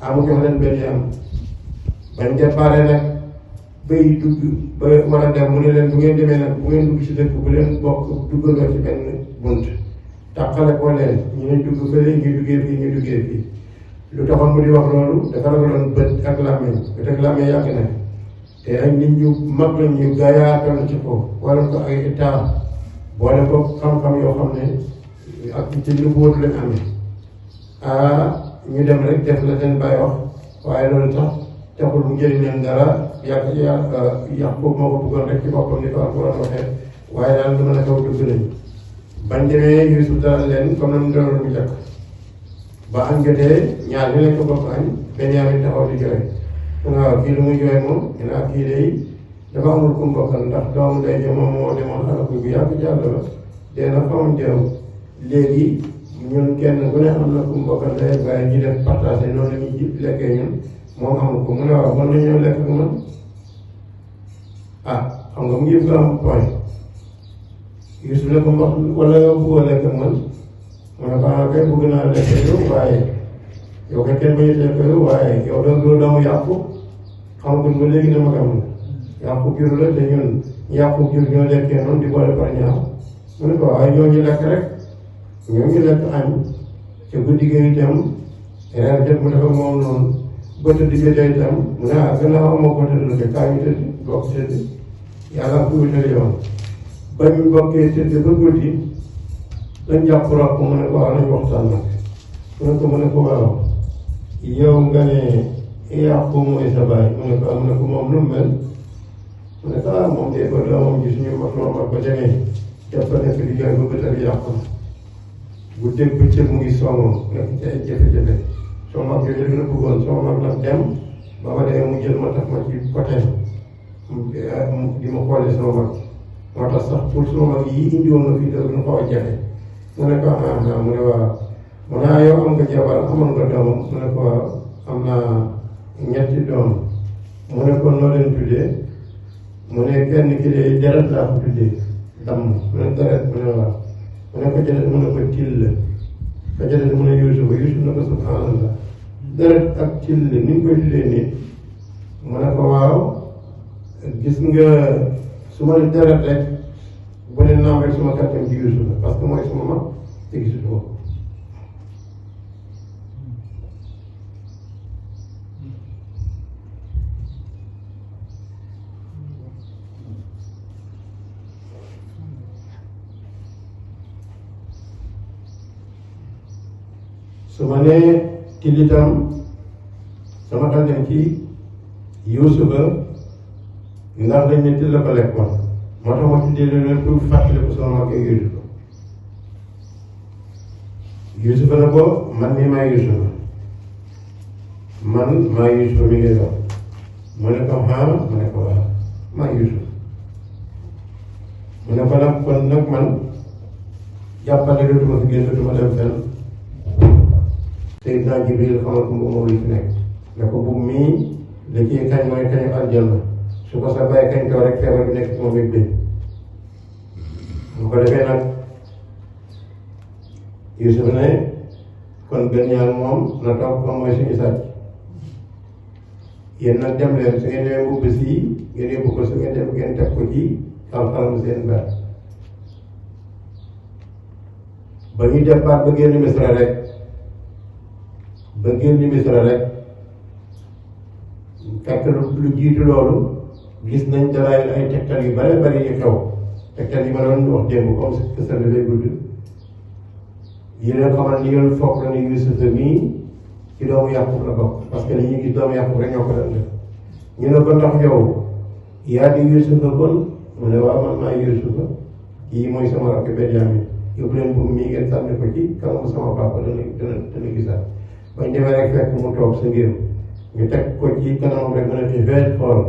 amu jox leen benn am bañ déparé nag bay dugg ba war a dem mu ne leen bu ngeen demee nag bu ngeen dugg ci dëkk bu leen bokk duggaloo ci benn bunt tàqale ko leen ñu ne dugg fële ñu duggee fii ñu duggee fii lu taxoon mu di wax loolu dafa ragaloon bët ak làmmiñ bët ak làmmiñ yàgg na te ay nit ñu mag lañ ñu gaayaatal ci ko wala ko ay état boole ko xam-xam yoo xam ne ak ci lu bóotu lañ amee ñu dem rek def la seen bàyyi wax waaye loolu tax taxul mu jëriñ leen dara yàq boobu moo ko bëggoon rek ci boppam ni ko Alxuraan waxee waaye daal lu mën a kaw dugg nañ bañ demee Yuusuf daal leen comme na mu doon bu njëkk ba añ jotee ñaar ñu nekk bokk añ Benyamin taxaw di jooy waaw kii lu muy jooy moom ñu naan kii day dafa amul ku mu bokkal ndax doomu day jo moom moo demoon alaku bu yàgg jàll la dee na xamuñ jëm léegi ñun kenn ku ne am na ku mu bokkal day waaye ñu def partagé noonu la ñuy lekkee ñun moom amul ko mu ne waaw mën nañoo lekk ak man xam nga mu yëpp la am point Yuusuf ne ko wax wala yow bëggoo lekk ak man mu ne ko kay bëgg naa lekk yow waaye yow kay kenn bañ a lekk yow waaye yow doomu yàqu xamaguñ ba léegi dama ko am yàqu jur la te ñun yàqu jur ñoo lekkee noonu di boole par ñaar mu ne ko waaye ñoo ñu lekk rek ñoo ñu lekk añ te guddi gi itam reer jot mu dafa moom noonu ba tëdd jotee itam mu ne gannaaw amoo ko tëdd te kaa ñu tëdd bokk tëdd yàlla ko wutale yoon ba ñu bokkee tëdd ba guddi dañ jàpp rob mu ne ko waaw nañ waxtaan nag mu ne ko waaw yow nga ne yàqu mooy sa baay mu ne ko moom lu mu mel mu ne ko moom de ba doomam ji suñu wax moom ak ba demee jàpp nekk di jooy ba bëtal yàqu bu dégg bëccëg mu ngi songo nekk ci ay jafe-jafe sama mag yooyu dina bëggoon sama mag nag dem ba ma demee mu jël ma tax ma ci côté di ma xoolee sama mag moo tax sax pour sama mag yi indiwoon na fii dara ñu xaw a jafe mu ne ko mu ne waaw mu ne yow am nga jabar amoon nga doom mu ne ko am naa ñetti doom mu ne ko noo leen tuddee mu ne kenn ki de deret laa ko tuddee damm mu ne deret mu ne waaw mu ne ko jëlee mu ne ko till ka jëlee mu ne Yuusuf ne ko subhanallah deret ak till ni ñu koy tuddee nii mu ne ko waaw gis nga su ma ne deret rek bu ne naam rek suma kàttan ci Yuusuf la parce que mooy suma mag te gisut ko su ma nee till itam sama xel dem ci Yuusufa ndax dañ ne till la ko lekkoon moo tax ma tuddee leen pour fàttali ko sama mag Yuusufa Yuusufa na ko man mii maa Yuusufa man maa Yuusufa mi ngi doon mu ne ko mu ne ko waaw maa Yuusufa mu ne ko nag kon nag man jàppale dootuma fi génn dootuma dem fenn Seydina Jibril xamal ko moom li fi nekk ne ko bu mii da ciy kañ mooy kañu aljanna su ko sa bàyyi kañ kaw rek feebar bi nekk ci moom it dee bu ko defee nag Yuusuf ne kon Benyamin moom na toog comme mooy suñu sàcc yéen nag dem leen su ngeen demee bu bés yi ngeen yóbbu ko su ngeen dem ngeen teg ko ci xam-xam seen baat ba ñu départ ba génn Misra rek fekk lu jiitu loolu gis nañ dara ay tegtal yu bare bari yu xew tegtal yi ma doon wax démb comme que ça dafay gudd yi leen xamal ni yoon foog na ni Yuusuf mii ci doomu Yaqub la bokk parce que li ñuy gis doomu Yaqub rek ñoo ko doon def ñu ne ko ndax yow yaa di Yuusuf kon mu ne waaw man maa Yuusuf kii mooy sama rakk Benyamin yóbbu leen buum mii ngeen sànni ko ci kanamu sama papa dana gisaat bañ demee rek fekk mu toog sa ngir ñu teg ko ci kanamam rek mu ne ci veille xool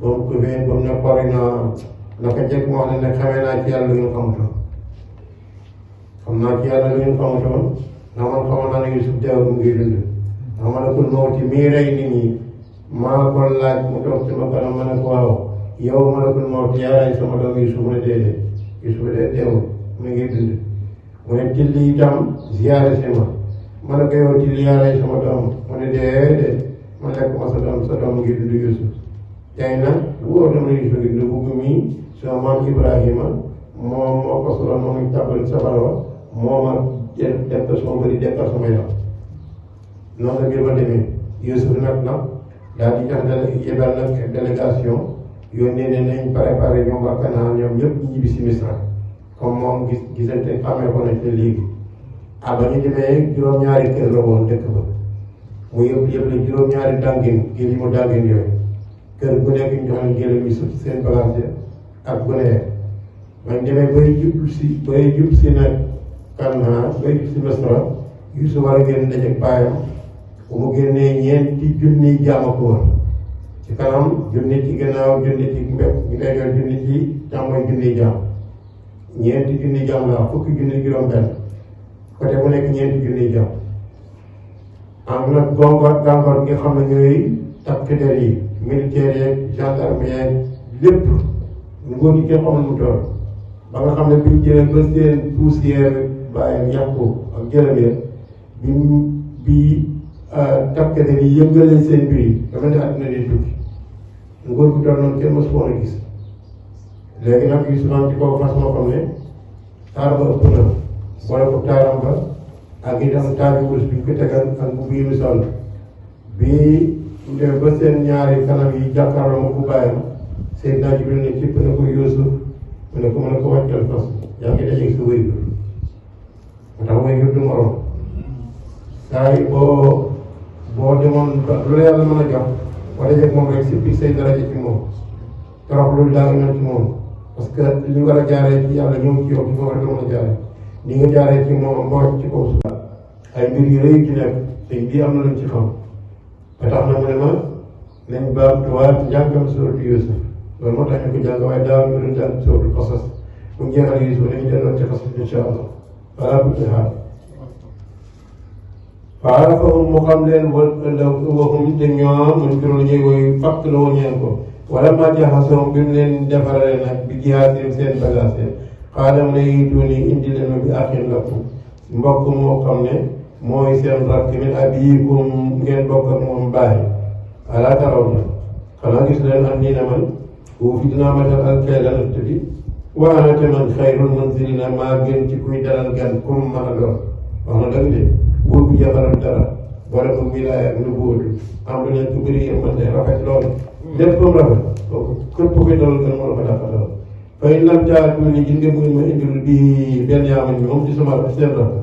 ba mu ko veille ba mu ne xool naka jekk mu wax ne nag xamee naa ci yàlla lu ngeen xamutoon xam naa ci yàlla lu ngeen xamutoon ndax man xamoon naa ne Yuusuf deewul mu ngi dund ndax ma ne ko mawti mii rey nit ñi maa ko laaj mu toog sama kanam ma ne ko waaw yow ma ne ko mawti yaa rey sama doom Yuusuf mu ne déedéet Yuusuf de deewul mu ngi dund mu ne tilli itam ziyaare si ma ne ko yow tilli yaa rey sama doom mu ne ne déedéet ma lekk ma sa doom ngi dund Yuusuf tey nag wóor dama ne Yuusuf ngi dund bugg mi sama maam Ibrahima moom moo ko solo moom ñu tàbbal sa barwa moom ak def ko sama bëri dekkal sama yaram noonu la mbir ma demee Yuusuf nag daal di jox yebal nag délégation yónnee ne nañ préparé ñoom waa Kanaan ñoom ñëpp ñibbi si Misra comme moom gisante xamee ko nañ te léegi ba ñu demee juróom-ñaari kër la woon dëkk ba mu yëpp la juróom-ñaari dàngin gi mu dàngin yooyu kër bu nekk ñu joxoon gëlëm yi suuf seen bagage ak gune ya bañ demee bay jub si nag Kanaan bay jub si Misra Yuusuf war a génn dajeeg baayam bu mu génnee ñeenti junniy jaam ak wër ci kanam junni ci gannaaw junni ci mbéb ñu koy jox junni ci càmmoñ junniy jaam ñeenti junniy jaam la fukki junni juróom-benn côté bu nekk ñeenti junniy jaam am nag gàngoor nga xam ne ñooy takk der yi militaires yeeg gendarme yeeg lépp nguur gi kenn xamul mu toll ba nga xam ne biñ jëlee ba seen poussière bàyyam yàqu ak jërëjëf bi takk der yi yëngalee seen biir yi dafa ne àddina di tukki nguur gu toll noonu kenn mësu woon a gis léegi nag yu souvent ci kaw façon xam ne taar ba ëpp na boole ko taaram ba ak itam taar yu wurus bi ñu ko tegal ak bu bii mu sol bi dem ba seen ñaari kanam yi jàkkaarloo ma bu bàyyam Seydina Jibril ne cëpp na ko Yuusuf mu ne ko mën a ko wàccal fas yaa ngi dajeeg sa wéy moo tax wéy du morom saa yi boo demoon ba lu la yàlla mën a jox boo dajeeg moom rek si say daraja ci moom trop loolu daa ngi ci moom parce que li war a jaaree ci yàlla ñëw ci yow ci foofu rek la mën a jaaree ni nga jaaree ci moom mboo ci kaw suuf ay mbir yu rëy ci nekk te bii am na luñ ci xam ba tax na mu ne ma nañ baamtuwaat njàngam suuratu Yuusuf loolu moo tax ñu ko jàng waaye daaw ñu doon jàng suuratu Qasas bu jeexal Yuusuf dañuy delloo ci Qasas incha allah voilà bu ci xaar faarafahum mu xam leen waxum te ñoom muñ ko doon ñuy woy fàq la woon ñeen ko wala ma jaxasoo bi mu leen defarale nag bi jihaatim seen bagage xaalam ne yiituuni indi leen ma bi axin lakum mbokk moo xam ne mooy seen rakk min abiikum ngeen bokk ak moom bàyyi ala taraw na xanaa gis leen am nii ne man foofu dinaa matal alkayla natt bi waana te man xayrul munzilina maa gën ci kuy dalal gan comme mën a doon wax na dëgg de buur bu jafaral dara boole ko wilaaya ak nubuwwatu am lu nekk bëri yëmmante rafet loolu lépp comme rafet kooku képp kuy dalal gan moo la ko dàqatal fay lam taatu ni gis nga bu ngeen ma indil bii benn yaaman bi moom ci sama seen rakk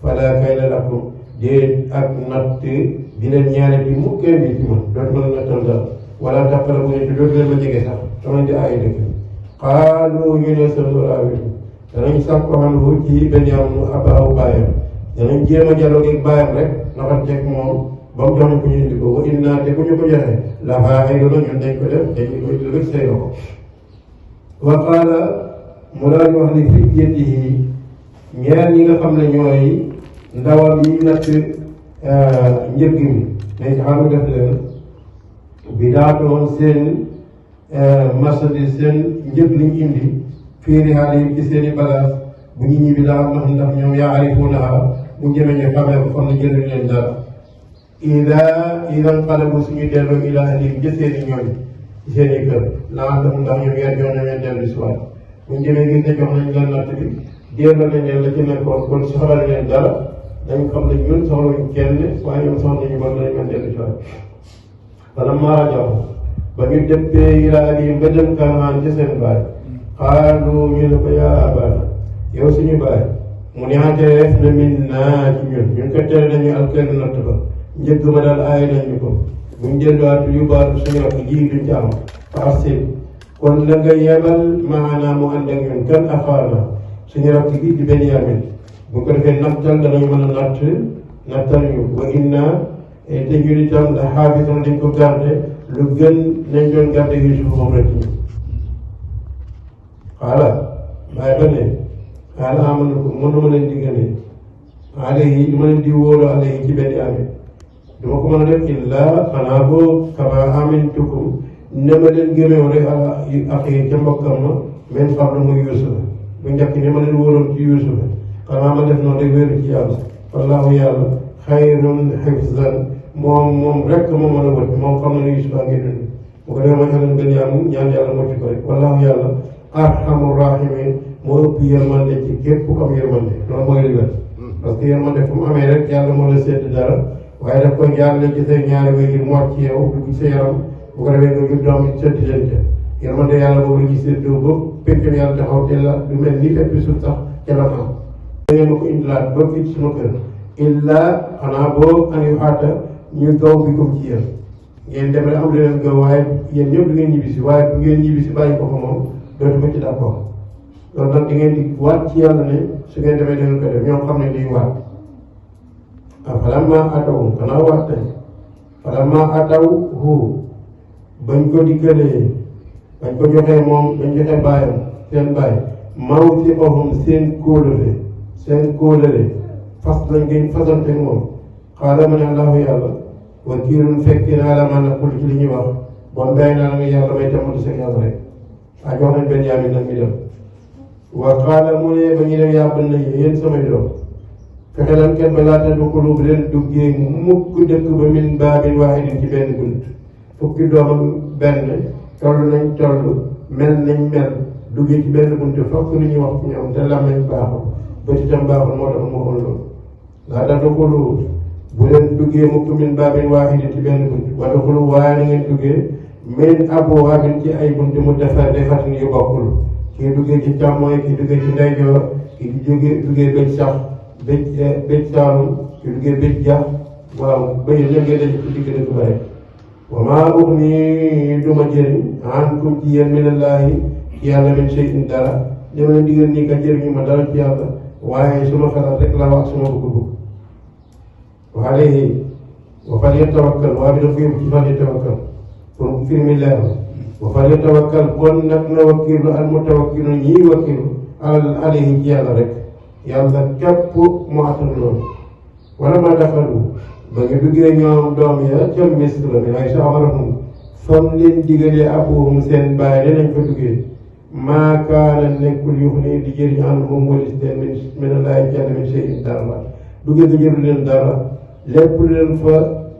fala kayla lakum déet ak natt di leen ñaare bi mu kenn bi ci man dootu ma la nattal dara wala tàppale bu ne dootu leen ma jege sax sama di ay dëkk xaalu ñu ne sa loraawi danañ sàkko xam lu ci benn yaamu abaaw bàyyam danañ jéem a jaloo ak bàyyam rek naxanteeg moom ba mu jox ñu ko ñu indi ko wa inna te ku ñu ko joxe la faa ay doona ñun dañ ko def dañ koy jël rek say loxo wa qaala mu daal di wax ni fi jëndi ñaar ñi nga xam ne ñooy ndawam yi natt njëg mi dañ xam def leen bi daa doon seen marchandise seen njëg liñ indi fii rihaal yi ci seen i bagage bu ñu ñibbi daa am ndax ñoom yaarifuunahaa bu jëmee ñu xamee ko xam ne jëluñ leen dara idan qalabu suñu delloo ilaa ahlihim jë seen i ñooñ ci seen i kër la'allahum ndax ñoom yarji'uun ñoom dellu si waat bu ñu jëmee gis ne jox nañ leen natt bi delloo nañ leen la ci nekkoon kon soxla leen dara dañ xam ne ñun soxlawuñ kenn waaye ñoom soxla nañu bon dañ mën dellu si waat falammaa raja'uu ba ñu dëppee ilaa ahlihim ba dem Kanaan ci seen baay xaalu ñu ne ko yaa abaana yow suñu baay mu ne ateef na min naa ci ñun ko tere nañu alkaylu natt ba njëgg ma daal aay nañu ko buñ delluwaat yu baatu suñu rakk ji duñ ci am farsil kon la nga yebal maanaam mu ànd ak ñun kan axaana suñu rakk gi di Benyamin bu ko defee nattal danañ mën a nattal ñu wa inna te ñun itam la xaafisoon dañ ko garde lu gën nañ doon garde Yuusuf moom rek ñu xaala bàyyi ba ne xaala amal na ko mënuma leen diggante alayhi li ma leen di wóolu alayhi ci Benyamin duma ko mën a def illaa xanaa boo kama amintukum ne ma leen gëmeew rek ak yi ca mbokkam ma men xam na muy Yuusuf bu njëkk ni ma leen wóoloon ci Yuusuf xanaa ma def noonu rek wéeru ci yàlla wallaahu yàlla xayrun xifzan moom rek moo mën a wët moom xam na ne Yuusufa ngi dund bu ko defee ma xelal gën ñaan yàlla mucc ko rek wallaahu yàlla arhamur rahimin moo ëpp yërmande ci képp ku am yërmande loolu mooy li parce que yërmande fu mu amee rek yàlla moo la sédd dara waaye daf koy jaarale ci say ñaari wéy ngir mu wàcc ci yow dugg sa yaram bu ko defee nga jur doom sa diggante yërmande yàlla boobu la ñuy séddoo ba pencam yàlla taxaw te la du mel ni fépp suuf sax ca la am. da ngeen ma ko indilaat ba fii ci suma kër illaa xanaa boo andi xaata ñu gaw bi comme ci yéen ngeen dem rek am leneen gaw waaye yéen ñëpp du ngeen ñibbisi waaye bu ngeen ñibbisi bàyyi ko fa moom dootuma ci d'accord loolu nag di ngeen di waat ci yàlla ne su ngeen demee da ngeen ko def ñoom xam ne liy waat falammaa ataw xanaa waat tey falammaa ataw bañ ko dikkalee bañ ko joxee moom bañ joxee bàyyam seen bàyyi mawthiqahum seen kóolare fas lañ koy fasante moom xaala ma ne allahu yàlla wakiilun fekki naa la man naqul ci li ñuy wax bon bàyyi naa la nga yàlla may tamatu seen yàlla rek a jox nañ benn yaamin nag ñu dem wa qaala mu ne ba ñu dem yàbbal na yéen samay doom fexe lan kenn ba laata duxulu bu leen duggee mukk dëkk ba min baabin waahidin ci benn bunt fukki doom ak benn toll nañ toll mel nañ mel duggee ci benn bunt fokk ni ñuy wax ci ñoom te làmmiñ baaxul bët itam baaxul moo tax mu waxoon loolu laata duxulu bu leen duggee mukk min baabin waahidin ci benn bunt wa duxulu waaye na ngeen duggee min abwaabin ci ay bunt mu defatin yu bokkul kii duggee ci càmmooy kii duggee ci ndeyjoor kii duggee bëj sax bëj saalum kii duggee bëj jax waaw bëy lépp ngeen daje ci digg dëkk ba rek wa maa ugni duma jëriñ ankum ci yéen minallaahi ci yàlla min shay'in dara li ma leen digal nii ka jëriñu ma dara ci yàlla waaye suma xalaat rek laa wax suma bëgg-bëgg wa alayhi wa falyatawakkal waa bi dafa yóbbu ci falyatawakkal pour firmi leer wa falyatawakkal kon nag na wakkilu al mutawakkilu ñii wakkilu alayhi ci yàlla rek yàlla képp mu attan loolu wala ma daxalu ba nga duggee ñoom doom ya ca Misra mi ay saxarahum fam leen digalee abuhum seen baay danañ fa duggee maa kaana nekkul yuxni di jëriñ anhum walis leen minallaahi ci yàlla min shay'in dara la duggee ga jëru leen dara lépp lu leen fa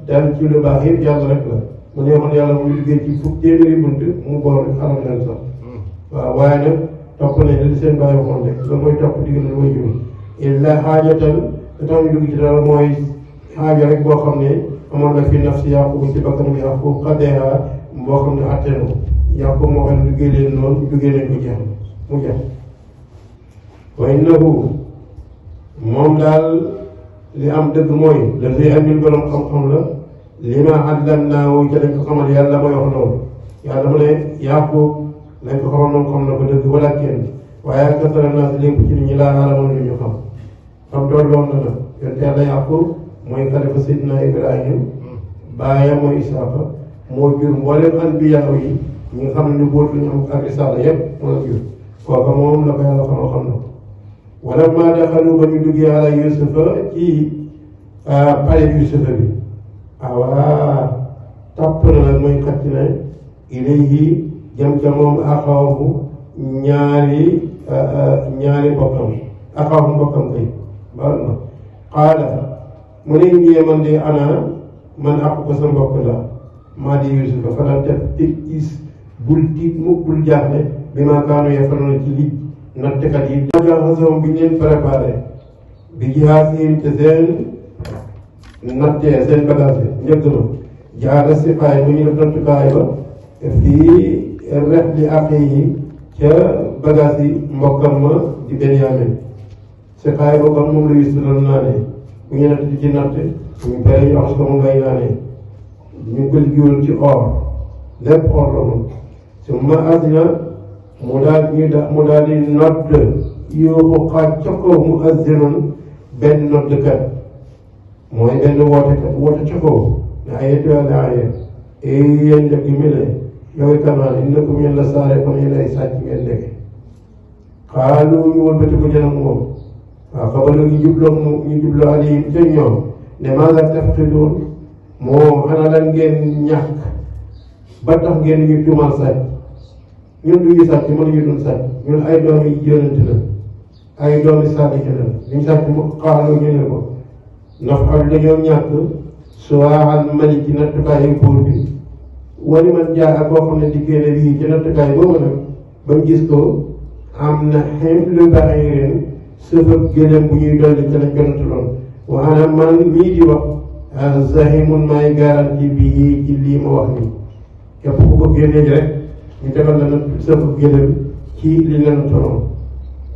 dal ci lu baax yëpp yàlla rek la mu ne man yàlla muy duggee ci fukk téeméeri bunt mu boor xaram leen sax waaw waaye nag topp nañ li seen baay waxoon rek loolu mooy topp digal lu way jur illa xaajatan te tax ñu dugg ci dara mooy xaaja rek boo xam ne amoon na fi nafsi Yaaqub ci bakkanam Yaaqub xadeeha boo xam ne atte na Yaaqub moo xam ne duggee leen noonu duggee leen ko jeex mu jeex wa innahu moom daal li am dëgg mooy la fi amil borom xam-xam la li ma allamnaahu ca lañ ko xamal yàlla mooy wax loolu yàlla mu ne Yaaqub lañ ko xamal moom xam na ko dëgg wala kenn waaye ak kasara naas lépp ci nit ñi laa aalamoon lu ñu xam doon loon na nag yonte yàlla Yaaqub mooy xalifa Seydina Ibrahim baayam mooy Isaaqa moo jur mboolem anbiyaa yi ñi nga xam ne ñu bóot lu ñu am ak risaala yépp moo la jur kooka moom la ko yàlla xamal xam na wala maa daxalu ba ñu duggee ala Yusufa ci pale Yusufa bi awaa tàpp na nag mooy xatti na ilayhi jëm ca moom axaahu ñaari bokkam axaahu bokkam kay baal ma qaala mu ne ñee man de ana man àqu ko sa mbokk la maa di Yusufa fala tis bul tiit mukk bul jaaxle bi maa kaanu yafaloon ci li nattkat yi jaxasoom bi ñu leen préparé bi jihaasihim te seen nattee seen bagage njëkk na jaada siqaay bu ñu def nattukaay ba fii ref li aqi yi ca bagage yi mbokkam ma di Benyamin siqaay bokkam moom la Yusufa doon naanee bu ñu natt di ci natt ñu pare ñu wax ko mu ngay naanee ñu ko liggéeyoon ci or lépp or la moom su ma asina mu daal di nodd yóoxu xaaj ca kaw mu azzinun benn noddkat mooy benn woote ca kaw ne ayyatuhal aaye yéen njëkk mi ne yow kanaan innakum yéen la saare kon yéen ay sàcc ngeen ndeke xaalu ñu wëlbati ko jënam moom waaw xabalu ñu jubloo alayhim ca ñoom ne maa la tafqiduun moo xanaa lan ngeen ñàkk ba tax ngeen ñu tuumal sàcc ñun duñu sàcc mënuñu doon sàcc ñun ay doomi yonent la ay doomi sàcc la duñu sàcc mu xaalu ñu ne ko ndax ak dañoo ñàkk suwaal mali ci nattukaayu buur bi wali man jaa ak koo xam ne dikkee ne bii ci nattukaay boobu nag ba mu gis ko am na xem lu baxirin sëfëb gëlëm bu ñuy dolli ca lañ ko nattuloon wa ana man mii di wax zahimun maay garanti bii ci lii ma wax nii képp ku ko génnee rek ñu defal la nag sëfëb gëlëm ci li la nattuloon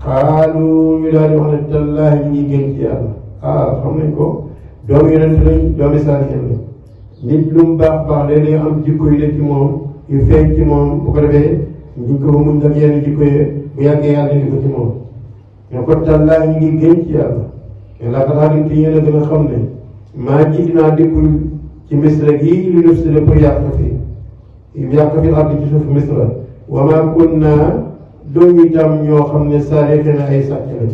xaalu ñu daal di wax ne tallaahi ñu ngi gën ci yàlla xam nañ ko doomu yonent lañ doomi saalihin lañ nit lu mu baax baax léeg-léeg am jikko yu ne ci moom yu feeñ ci moom bu ko defee ñu ko muñ nag yenn jikko yi bu yàggee yàlla di ko ci moom ñoo ko tallaahi ñu ngi gën ci yàlla mais laakaar naa ci yéen a gën a xam ne maa ji naa dikkul ci misra gii lu def si la pour yàq fi àdd ci suuf misra wa maa kunna doomu itam ñoo xam ne saarixee na ay sàcc lañ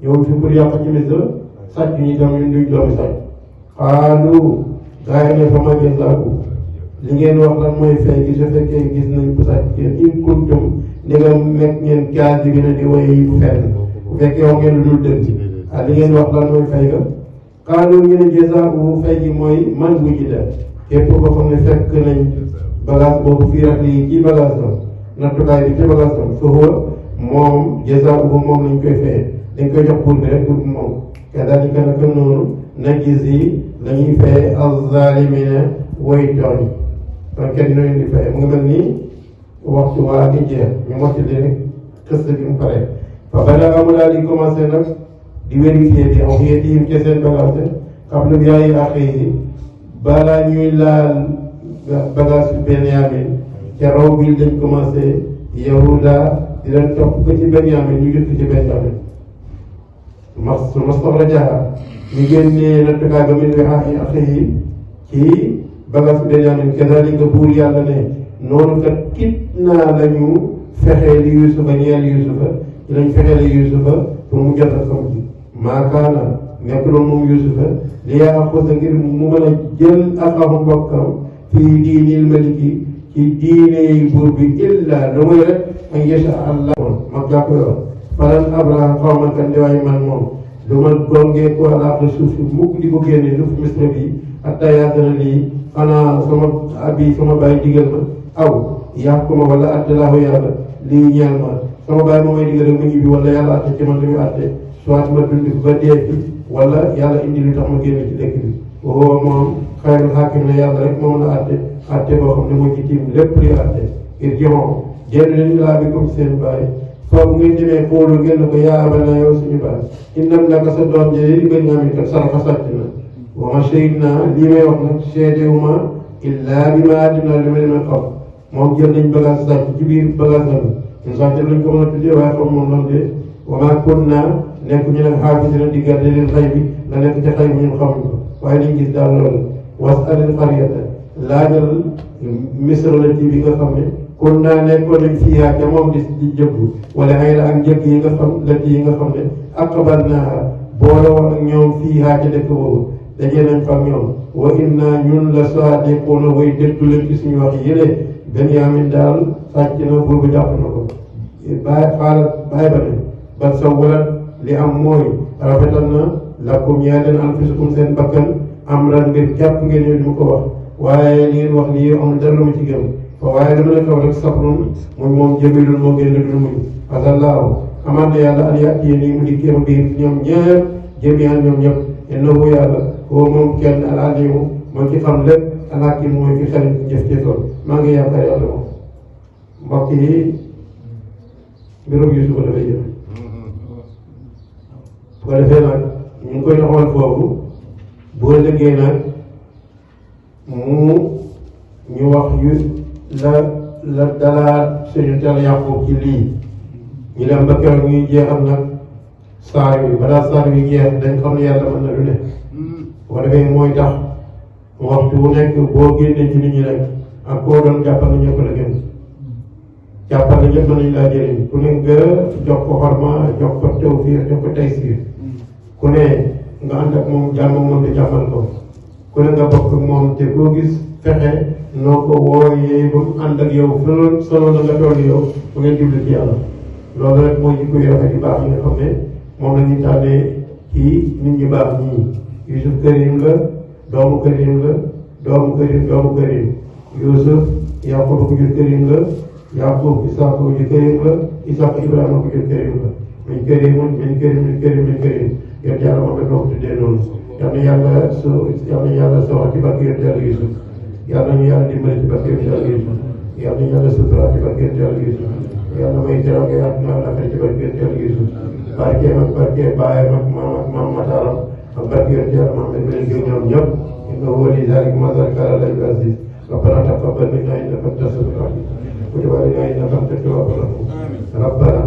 ñëw fi pour yàq ci misra sàcc ñi itam ñun duñ doomi sàcc xaalu gaa yi ne fa ma jazaaku li ngeen wax lan mooy fay gi su fekkee gis nañ ko sàcc in kuntum ni nga nekk ngeen kaasi bi na di way fenn bu fekkee wax ngeen lu dul dëgg li ngeen wax lan mooy fay ga xaalu ñu ne jazaaku fay gi mooy man bu ji da képp koo xam ne fekk nañ bagage boobu fii rek lii ci bagage am nattukaay bi ci bagage am foofu moom jazaaku moom lañ koy fayee dañ koy jox buur bi rek buur bi moom kadaalika naka noonu najzi lañuy fay az-zaalimiina way tooñ kon kenn ñu di fay mu ngi mel ni waxtu waa gi jeex ñu mottali rek xëst bi mu pare fa bada mu daal di commencé nag di vérifier di aw yéetiim ci seen bagage xam lu yaay axi yi balaa ñuy laal bagage Benyamin ca raw bi dañ commencé Yahuda di leen topp ba ci Benyamin ñu jot ci Benyamin mastaxrajaha ñu génnee nattukaay ba min wi'aa'i axiihi ci bagage Benyamin kazaalika buur yàlla ne noonu kat kit naa la ñu fexee li Yuusufa ñeel Yuusufa ci lañ fexee li Yuusufa pour mu jot a sam ji maa kaana nekk loolu moom Yuusufa li yaaxuza ngir mu mën a jël axahu mbokkam fii diinil maliki ci diine buur bi illa lu muy rek an yasha Allah mag gaa koy wax falan abraha xawma kan di waaye man moom du ma gongee ko alaax suuf si mukk di ko génne suuf misra bi hatta yaatana lii xanaa sama bàyyi digal ma aw yàqu ma wala attalaahu yàlla lii ñeel ma sama bàyyi moo may digal rek ma ñibbi wala yàlla atte ci man li muy atte soit ma dund ba dee fi wala yàlla indi lu tax ma génn ci dëkk bi woo moom xayrul xaakim ne yàlla rek moo mën a atte boo xam ne moo ci tiim lépp luy atte ngir joxoon génn leen laa bi comme seen bàyyi foofu ngeen demee xoolu ngeen ko yaa abana yow suñu bàyyi innam naka sa doom jëlee di Benyamin kat saraka sàcc na wa ma shahidna lii may wax nag seedewuma illaa bi ma addina li ma leen a xam moom jël nañ bagage sàcc ci biir bagage la ñun sàcc lañ ko mën a tuddee waaye xam moom lan de wa ma kunna nekk ñu nag xaafis dina di garde leen xay bi la nekk ci xay bi ñun xamuñ ko waaye liñ gis daal loolu was'alil qaryata laajal misra la ci bi nga xam ne kon naa nekkoon nañ fiihaa ca moom di jëbbu wala ay la ak njëkk yi nga xam lëtt yi nga xam ne aqbal naa boole woon ak ñoom fiihaa ca dëkk boobu dajee nañ fa ak ñoom wa inna ñun la saadiquuna way dëggu leen ci suñu wax yële Benyamin daal sàcc na buur bi jàpp na ko bàyyi ba ne bal sawwalat li am mooy rafetal na lakum ñeel leen anfusukum seen bakkan amran mbir jàpp ngeen ñëw di ma ko wax waaye li ngeen wax ni yow amul dara lu ma ci gëm waaye dama la kaw rek sabrun muñ moom jamilun moo gën a dul muñ asallaahu amaan na yàlla an yàtt yéen yi mu dikkee ma biir ñoom ñëpp jamian ñoom ñëpp innahu yàlla woo moom kenn al alimu moo ci xam lépp al hakim mooy fi xel jëf jëfoon maa ngi yaakaar yàlla moom mbokk yi mbirum Yuusufa dafay jëm bu ko defee nag ñu ngi koy doxal foofu boo liggéey nag mu ñu wax yu la dalaat suñu tel Yaqub ci lii ñu dem ba keroog ñuy jeexal nag saar bi balaa saar bi jeex dañ xam ne yàlla mën na lu ne bu ko defee mooy tax waxtu wu nekk boo génnee ci nit ñi rek ak koo doon jàppal na ñëpp la gën jàppal na ñëpp nañ laa jëriñ ku ne nga jox ko xorma jox ko tawfiir jox ko taysiir ku ne nga ànd ak moom jàmm moom te jàmmal ko ku ne nga bokk ak moom te koo gis fexe noo ko wooyee ba mu ànd ak yow solo na nga toll yow bu ngeen jublu ci yàlla loolu rek mooy jikko yu rafet yu baax yi nga xam ne moom la ñuy tànnee ci nit ñu baax ñii Yusuf Karim la doomu Karim la doomu Karim Yuusuf Yaquba ko jur Karim la Yaqub Isaaq ko jur Karim la Isaaq Ibrahima ko jur Karim la min Karimun min Karim yéen yàlla moom la ko tuddee noonu yal na yàlla soxla ci barke yonent yàlla Yuusuf yal na ñu yàlla dimbali ci barke yonent yàlla Yuusuf yal na yàlla sutura ci barke yonent yàlla Yuusuf yal na may teraanga àddina ak àllaaxira ci barke yonent yàlla Yuusuf barkeem ak barke baayam ak maam Mataram ak barke yonent yàlla Muhammad bi leen ñoom ñëpp innahu waliyyu zaalika wa zaalika alaa Allaahi aziiz ربنا تقبل منا انك انت السميع العليم وتب علينا انك انت التواب الرحيم ربنا